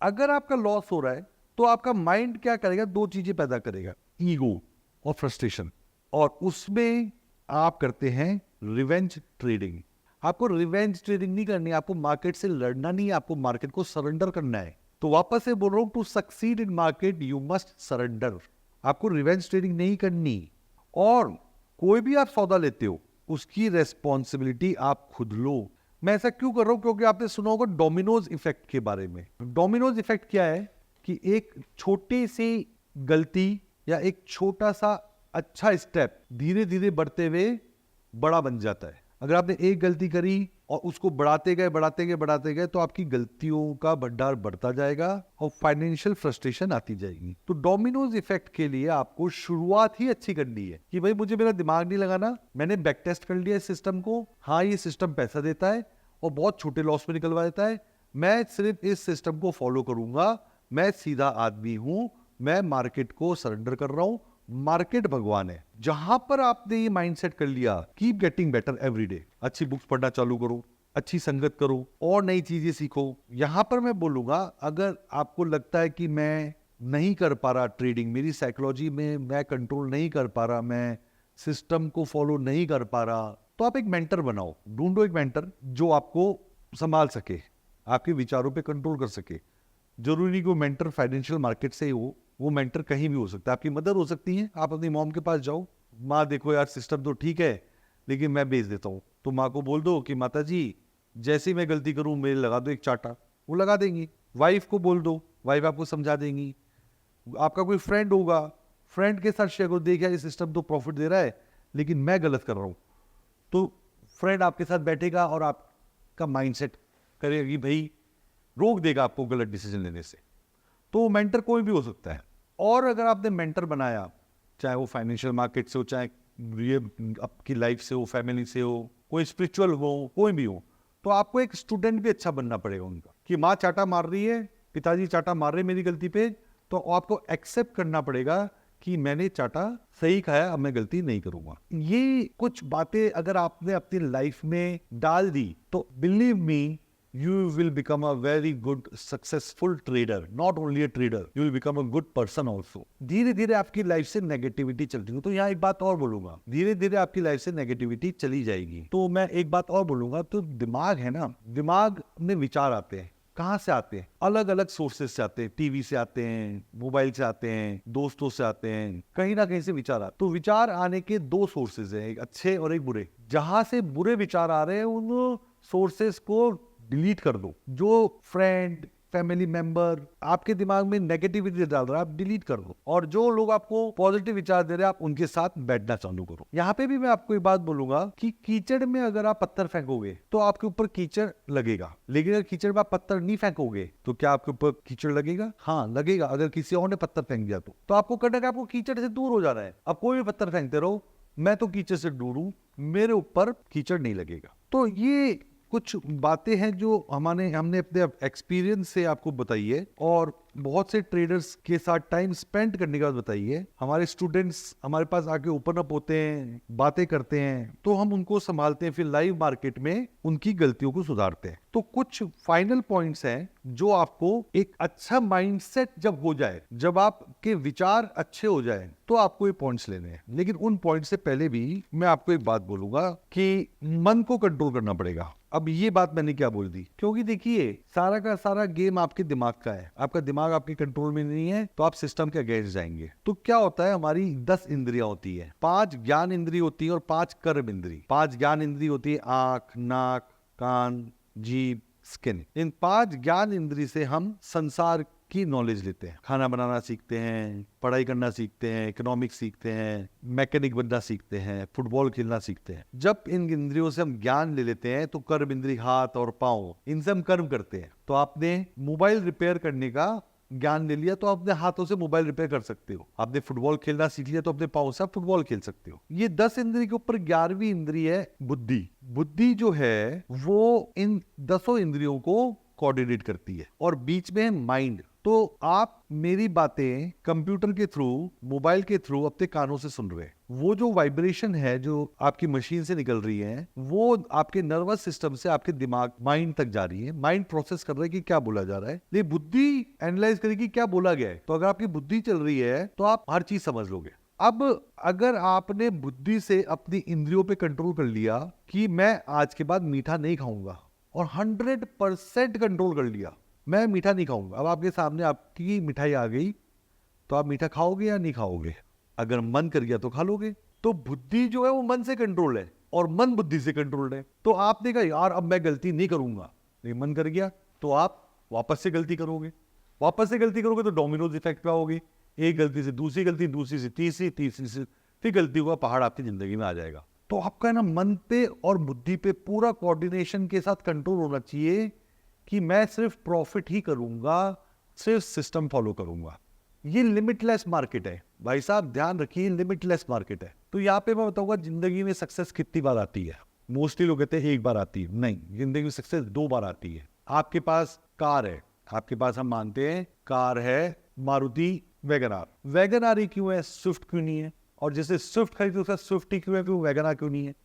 अगर आपका लॉस हो रहा है तो आपका माइंड क्या करेगा, दो चीजें पैदा करेगा, ईगो और फ्रस्ट्रेशन, और उसमें आप करते हैं रिवेंज ट्रेडिंग। आपको रिवेंज ट्रेडिंग नहीं करनी है, आपको मार्केट से लड़ना नहीं है, आपको मार्केट को सरेंडर करना है। तो वापस से बोल रहा हूं, to succeed in market you must surrender. आपको रिवेंज ट्रेडिंग नहीं करनी। और कोई भी आप सौदा लेते हो उसकी रेस्पॉन्सिबिलिटी आप खुद लो। मैं ऐसा क्यों कर रहा हूं, क्योंकि आपने सुना होगा डोमिनोज इफेक्ट के बारे में। डोमिनोज इफेक्ट क्या है कि एक छोटी सी गलती या एक छोटा सा अच्छा स्टेप धीरे धीरे बढ़ते हुए बड़ा बन जाता है। अगर आपने एक गलती करी और उसको बढ़ाते गए तो आपकी गलतियों का भंडार बढ़ता जाएगा और फाइनेंशियल फ्रस्ट्रेशन आती जाएगी। तो डोमिनोज इफेक्ट के लिए आपको शुरुआत ही अच्छी करनी है कि भाई मुझे मेरा दिमाग नहीं लगाना, मैंने बैक टेस्ट कर लिया इस सिस्टम को, हाँ ये सिस्टम पैसा देता है और बहुत छोटे लॉस में निकलवा देता है, मैं सिर्फ इस सिस्टम को फॉलो करूंगा, मैं सीधा आदमी हूं, मैं मार्केट को सरेंडर कर रहा हूं, मार्केट भगवान है। जहां पर आपने ये माइंडसेट कर लिया, keep getting better every day, अच्छी बुक्स पढ़ना चालू करो, अच्छी संगत करो और नई चीजें सीखो। यहां पर मैं बोलूंगा, अगर आपको लगता है कि मैं नहीं कर पा रहा ट्रेडिंग, मेरी साइकोलॉजी में मैं कंट्रोल नहीं कर पा रहा, मैं सिस्टम को फॉलो नहीं कर पा रहा, तो आप एक मेंटर बनाओ, ढूंढो एक मेंटर जो आपको संभाल सके, आपके विचारों पे कंट्रोल कर सके। जरूरी नहीं कि वो मेंटर फाइनेंशियल मार्केट से ही हो, वो मेंटर कहीं भी हो सकता है। आपकी मदर हो सकती है, आप अपनी मॉम के पास जाओ, माँ देखो यार सिस्टम तो ठीक है लेकिन मैं बेच देता हूँ, तो माँ को बोल दो कि माता जी जैसे ही मैं गलती करूँ मेरे लगा दो एक चाटा, वो लगा देंगी। वाइफ को बोल दो, वाइफ आपको समझा देंगी। आपका कोई फ्रेंड होगा, फ्रेंड के साथ शेयर करो, देख यार ये सिस्टम तो प्रॉफिट दे रहा है लेकिन मैं गलत कर रहा हूँ, तो फ्रेंड आपके साथ बैठेगा और आपका माइंडसेट करेगा कि भाई रोक देगा आपको गलत डिसीजन लेने से। तो मेंटर कोई भी हो सकता है। और अगर आपने मेंटर बनाया, चाहे वो फाइनेंशियल मार्केट से हो, चाहे ये आपकी लाइफ से हो, फैमिली से हो, कोई स्पिरिचुअल हो, कोई भी हो, तो आपको एक स्टूडेंट भी अच्छा बनना पड़ेगा उनका। कि माँ चाटा मार रही है, पिताजी चाटा मार रहे हैं मेरी गलती पे, तो आपको एक्सेप्ट करना पड़ेगा कि मैंने चाटा सही खाया, अब मैं गलती नहीं करूंगा। ये कुछ बातें अगर आपने अपनी लाइफ में डाल दी तो believe me, you will become a very good successful trader, not only a trader, you will become a good person also। धीरे धीरे आपकी लाइफ से नेगेटिविटी चलती है। तो यहाँ एक बात और बोलूंगा, धीरे धीरे आपकी लाइफ से नेगेटिविटी चली जाएगी। तो मैं एक बात और बोलूंगा, तो दिमाग है ना, दिमाग में विचार आते हैं, कहाँ से आते हैं? अलग अलग सोर्सेस से आते हैं, टीवी से आते हैं, मोबाइल से आते हैं, दोस्तों से आते हैं, कहीं ना कहीं से विचार आते। तो विचार आने के दो सोर्सेज हैं, एक अच्छे और एक बुरे। जहां से बुरे विचार आ रहे हैं उन सोर्सेस को डिलीट कर दो। जो फ्रेंड, फैमिली मेंबर आपके दिमाग में नेगेटिविटी डाल रहा है, आप डिलीट कर दो। और जो लोग आपको पॉजिटिव विचार दे रहे हैं, आप उनके साथ बैठना चालू करो। यहाँ पे भी मैं आपको एक बात बोलूंगा कि कीचड़ में अगर आप पत्थर फेंकोगे तो आपके ऊपर कीचड़ लगेगा, लेकिन अगर कीचड़ में आप पत्थर नहीं फेंकोगे तो क्या आपके ऊपर कीचड़ लगेगा? हाँ लगेगा। अगर किसी और ने पत्थर फेंक दिया तो आपको करना है, आपको कीचड़ से दूर हो जाना है। अब कोई भी पत्थर फेंकते रहो, मैं तो कीचड़ से दूर हूं, मेरे ऊपर कीचड़ नहीं लगेगा। तो ये कुछ बातें हैं जो हमने अपने एक्सपीरियंस से आपको बताई है और बहुत से ट्रेडर्स के साथ टाइम स्पेंड करने के बाद बताई है। हमारे स्टूडेंट्स हमारे पास आके ओपन अप होते हैं, बातें करते हैं, तो हम उनको संभालते हैं, फिर लाइव मार्केट में उनकी गलतियों को सुधारते हैं। तो कुछ फाइनल पॉइंट्स हैं जो आपको एक अच्छा माइंडसेट जब हो जाए, जब आपके विचार अच्छे हो जाए, तो आपको ये पॉइंट्स लेने हैं। लेकिन उन पॉइंट से पहले भी मैं आपको एक बात बोलूंगा कि मन को कंट्रोल करना पड़ेगा। अब ये बात मैंने क्या बोल दी, क्योंकि देखिए सारा का सारा गेम आपके दिमाग का है। आपका दिमाग आपके कंट्रोल में नहीं है तो आप सिस्टम के अगेंस्ट जाएंगे। तो क्या होता है, हमारी 10 इंद्रियां होती है, 5 ज्ञान इंद्रिय होती है और 5 कर्म इंद्रिय। 5 ज्ञान इंद्रिय होती है आंख, नाक, कान, जीभ, स्किन। इन 5 ज्ञान इंद्रिय से हम संसार की नॉलेज लेते हैं, खाना बनाना सीखते हैं, पढ़ाई करना सीखते हैं, इकोनॉमिक्स सीखते हैं, मैकेनिक बनना सीखते हैं, फुटबॉल खेलना सीखते हैं। जब इन इंद्रियों से हम ज्ञान ले लेते हैं तो कर्म इंद्रिय हाथ और पांव, इनसे हम कर्म करते हैं। तो आपने मोबाइल रिपेयर करने का ज्ञान ले लिया तो अपने हाथों से मोबाइल रिपेयर कर सकते हो। आपने फुटबॉल खेलना सीख लिया तो अपने पांव से आप फुटबॉल खेल सकते हो। ये 10 इंद्रिय के ऊपर 11वीं इंद्रिय है बुद्धि। बुद्धि जो है वो इन 10 इंद्रियों को कोऑर्डिनेट करती है और बीच में है माइंड। तो आप मेरी बातें कंप्यूटर के थ्रू, मोबाइल के थ्रू अपने कानों से सुन रहे हैं, वो जो वाइब्रेशन है जो आपकी मशीन से निकल रही है वो आपके नर्वस सिस्टम से आपके दिमाग माइंड तक जा रही है। माइंड प्रोसेस कर रहा है कि क्या बोला जा रहा है, ये बुद्धि एनालाइज करेगी क्या बोला गया है। तो अगर आपकी बुद्धि चल रही है तो आप हर चीज समझ लोगे। अब अगर आपने बुद्धि से अपनी इंद्रियों पे कंट्रोल कर लिया कि मैं आज के बाद मीठा नहीं खाऊंगा, और 100% कंट्रोल कर लिया मैं मीठा नहीं खाऊंगा, अब आपके सामने आपकी मिठाई आ गई तो आप मीठा खाओगे या नहीं खाओगे? अगर मन कर गया तो खा लोगे। तो बुद्धि जो है वो मन से कंट्रोल है और मन बुद्धि से कंट्रोल है। तो आपने कहा यार अब मैं गलती नहीं करूंगा, नहीं मन कर गया तो आप वापस से गलती करोगे। वापस से गलती करोगे तो डोमिनोज इफेक्ट पे आओगे, एक गलती से दूसरी गलती, दूसरी से तीसरी, तीसरी से फिर गलती का पहाड़ आपकी जिंदगी में आ जाएगा। तो आपका ना मन पे और बुद्धि पे पूरा कोऑर्डिनेशन के साथ कंट्रोल होना चाहिए कि मैं सिर्फ प्रॉफिट ही करूंगा, सिर्फ सिस्टम फॉलो करूंगा। ये लिमिटलेस मार्केट है भाई साहब, ध्यान रखिए, लिमिटलेस मार्केट है। तो यहाँ पे मैं बताऊंगा जिंदगी में सक्सेस कितनी बार आती है। मोस्टली लोग कहते हैं एक बार आती है, नहीं, जिंदगी में सक्सेस 2 बार आती है। आपके पास कार है, आपके पास हम मानते हैं कार है Maruti Wagon R. Wagon R ही क्यों है, स्विफ्ट क्यों नहीं है? और जैसे स्विफ्ट खरीदते उसका स्विफ्ट ही क्यों है, क्यों वैगन आर क्यों नहीं है?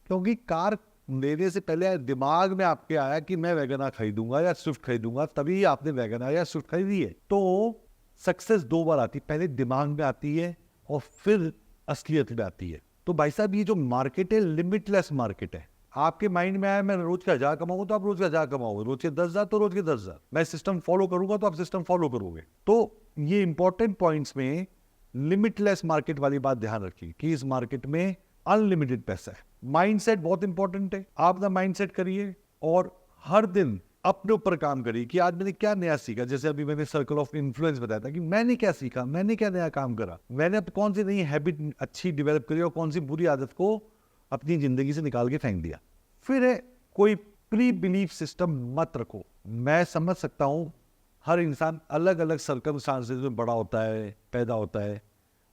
क्योंकि कार लेने से पहले दिमाग में आपके आया कि मैं वैगन आर खरीदूंगा या स्विफ्ट खरीदूंगा, तभी आपने वैगन आर या स्विफ्ट खरीदी है। तो सक्सेस 2 बार आती है, पहले दिमाग में आती है और फिर असलियत में आती है। तो भाई साहब ये जो मार्केट है लिमिटलेस मार्केट है। आपके माइंड में आया मैं रोज का 1000 कमाऊंगा तो आप रोज का 1000 कमाओगे, रोज के 10,000 तो रोज के 10,000। मैं सिस्टम फॉलो करूंगा तो आप सिस्टम फॉलो करोगे। तो ये इंपॉर्टेंट पॉइंट्स में लिमिटलेस मार्केट वाली बात ध्यान रखिए कि इस मार्केट में अनलिमिटेड पैसा है। माइंडसेट बहुत इंपॉर्टेंट है। आप अपना माइंडसेट करिए और हर दिन अपने ऊपर काम करिए कि आज मैंने क्या नया सीखा। जैसे अभी मैंने सर्कल ऑफ इन्फ्लुएंस बताया था कि मैंने क्या सीखा, मैंने क्या नया काम करा, मैंने अब कौन सी नई हैबिट अच्छी डेवलप करी और कौन सी बुरी आदत को अपनी जिंदगी से निकाल के फेंक दिया। फिर है कोई प्री बिलीफ सिस्टम मत रखो। मैं समझ सकता हूं हर इंसान अलग अलग सर्कमस्टांसेस में बड़ा होता है, पैदा होता है,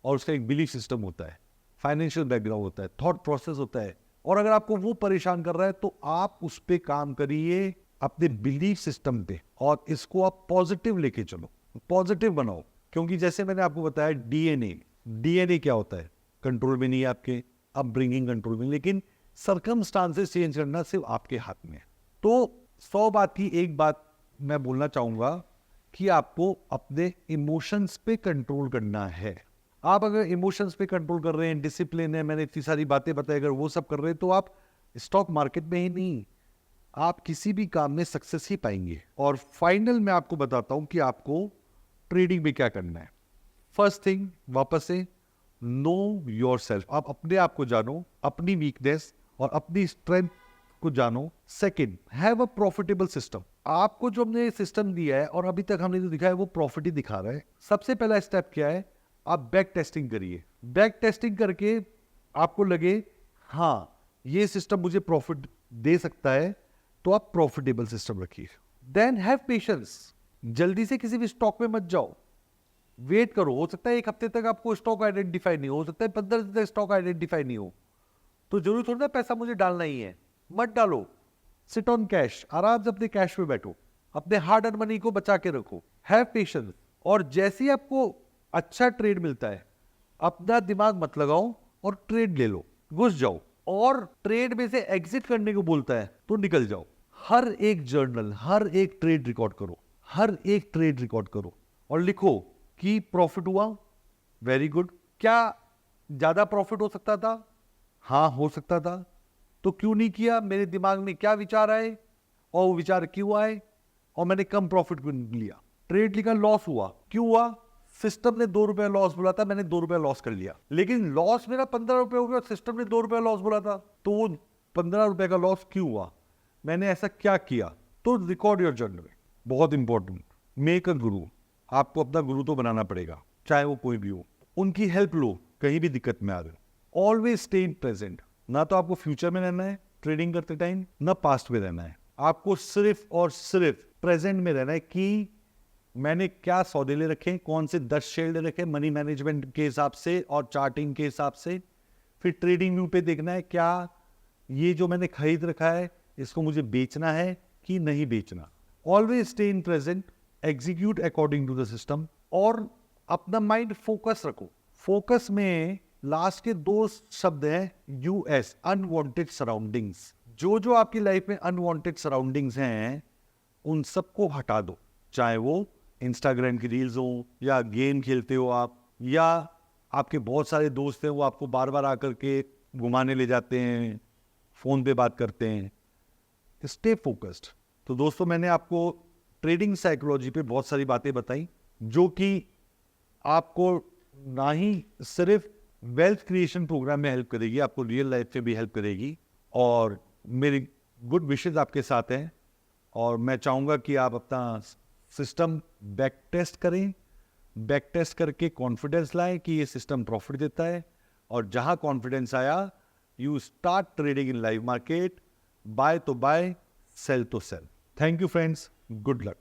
और उसका एक बिलीफ सिस्टम होता है, फाइनेंशियल बैकग्राउंड होता है, थॉट प्रोसेस होता है। और अगर आपको वो परेशान कर रहा है तो आप उस पर काम करिए, अपने बिलीफ सिस्टम पे, और इसको आप पॉजिटिव लेके चलो, पॉजिटिव बनाओ। क्योंकि जैसे मैंने आपको बताया डीएनए क्या होता है, कंट्रोल में नहीं है आपके, अपब्रिंगिंग कंट्रोल में, लेकिन सर्कमस्टांसेस चेंज करना सिर्फ आपके हाथ में है। तो 100 बात की एक बात मैं बोलना चाहूंगा कि आपको अपने इमोशंस पे कंट्रोल करना है। आप अगर इमोशंस पे कंट्रोल कर रहे हैं, डिसिप्लिन है, मैंने इतनी सारी बातें बताई, अगर वो सब कर रहे हैं तो आप स्टॉक मार्केट में ही नहीं, आप किसी भी काम में सक्सेस ही पाएंगे। और फाइनल मैं आपको बताता हूं कि आपको ट्रेडिंग में क्या करना है। फर्स्ट थिंग, वापस से नो योर सेल्फ। आप अपने आप को जानो, अपनी वीकनेस और अपनी स्ट्रेंथ को जानो। Second, have a profitable system. आपको जो हमने सिस्टम दिया है और अभी तक हमने जो दिखा है वो प्रॉफिट ही दिखा रहा है। सबसे पहला स्टेप क्या है, आप बैक टेस्टिंग करिए। बैक टेस्टिंग करके आपको लगे हाँ ये सिस्टम मुझे प्रॉफिट दे सकता है, तो आप प्रॉफिटेबल सिस्टम रखिए। Then have patience. जल्दी से किसी भी स्टॉक में मत जाओ, वेट करो। हो सकता है 1 हफ्ते तक आपको स्टॉक आइडेंटिफाई नहीं हो सकता है 15 दिन तक स्टॉक आइडेंटिफाई नहीं हो, तो जरूरी थोड़ा ना पैसा मुझे डालना ही है, मत डालो। सिट ऑन कैश, आराम से अपने कैश में बैठो, अपने हार्ड अर्न मनी को बचा के रखो। Have patience. और जैसे ही आपको अच्छा ट्रेड मिलता है, अपना दिमाग मत लगाओ और ट्रेड ले लो, घुस जाओ। और ट्रेड में से एग्जिट करने को बोलता है तो निकल जाओ। हर एक जर्नल, हर एक ट्रेड रिकॉर्ड करो, हर एक ट्रेड रिकॉर्ड करो और लिखो कि प्रॉफिट हुआ, वेरी गुड। क्या ज्यादा प्रॉफिट हो सकता था? हाँ हो सकता था। तो क्यों नहीं किया? मेरे दिमाग में क्या विचार आए और वो विचार क्यों आए, और मैंने कम प्रॉफिट क्यों लिया? ट्रेड लिखा, लॉस हुआ, क्यों हुआ? सिस्टम ने 2 रुपए लॉस बोला था, मैंने 2 रुपए लॉस कर लिया, लेकिन लॉस मेरा 15 रुपए हो गया, सिस्टम ने 2 रुपए लॉस बोला था, तो वो 15 रुपए का लॉस क्यों हुआ? मैंने ऐसा क्या किया? तो रिकॉर्ड योर जर्नल। बहुत इंपॉर्टेंट, मेक अ गुरु। आपको अपना गुरु तो बनाना पड़ेगा, चाहे वो कोई भी हो। उनकी हेल्प लो कहीं भी दिक्कत में आ रहे हो। Always stay in present. ना तो आपको फ्यूचर में रहना है ट्रेडिंग करते टाइम, ना पास्ट में रहना है। आपको सिर्फ और सिर्फ प्रेजेंट में रहना है कि मैंने क्या सौदे ले रखे, कौन से 10 शेयर ले रखे मनी मैनेजमेंट के हिसाब से और चार्टिंग के हिसाब से। फिर ट्रेडिंग व्यू पे देखना है क्या ये जो मैंने खरीद रखा है इसको मुझे बेचना है कि नहीं बेचना। Always stay in present, execute according to the system, और अपना माइंड फोकस रखो। फोकस में लास्ट के दो शब्द हैं यूएस, अनवांटेड सराउंडिंग्स। जो जो आपकी लाइफ में अनवांटेड सराउंडिंग्स हैं उन सबको हटा दो, चाहे वो इंस्टाग्राम की रील्स हो, या गेम खेलते हो आप, या आपके बहुत सारे दोस्त हैं वो आपको बार बार आकर के घुमाने ले जाते हैं, फोन पे बात करते हैं। Stay focused. तो दोस्तों मैंने आपको ट्रेडिंग साइकोलॉजी पे बहुत सारी बातें बताई जो कि आपको ना ही सिर्फ वेल्थ क्रिएशन प्रोग्राम में हेल्प करेगी, आपको रियल लाइफ में भी हेल्प करेगी। और मेरी गुड विशेस आपके साथ हैं और मैं चाहूँगा कि आप अपना सिस्टम बैक टेस्ट करें, बैक टेस्ट करके कॉन्फिडेंस लाएं कि ये सिस्टम प्रॉफिट देता है, और जहां कॉन्फिडेंस आया you start trading in live market, buy तो बाय, सेल तो sell. Thank you friends, good luck.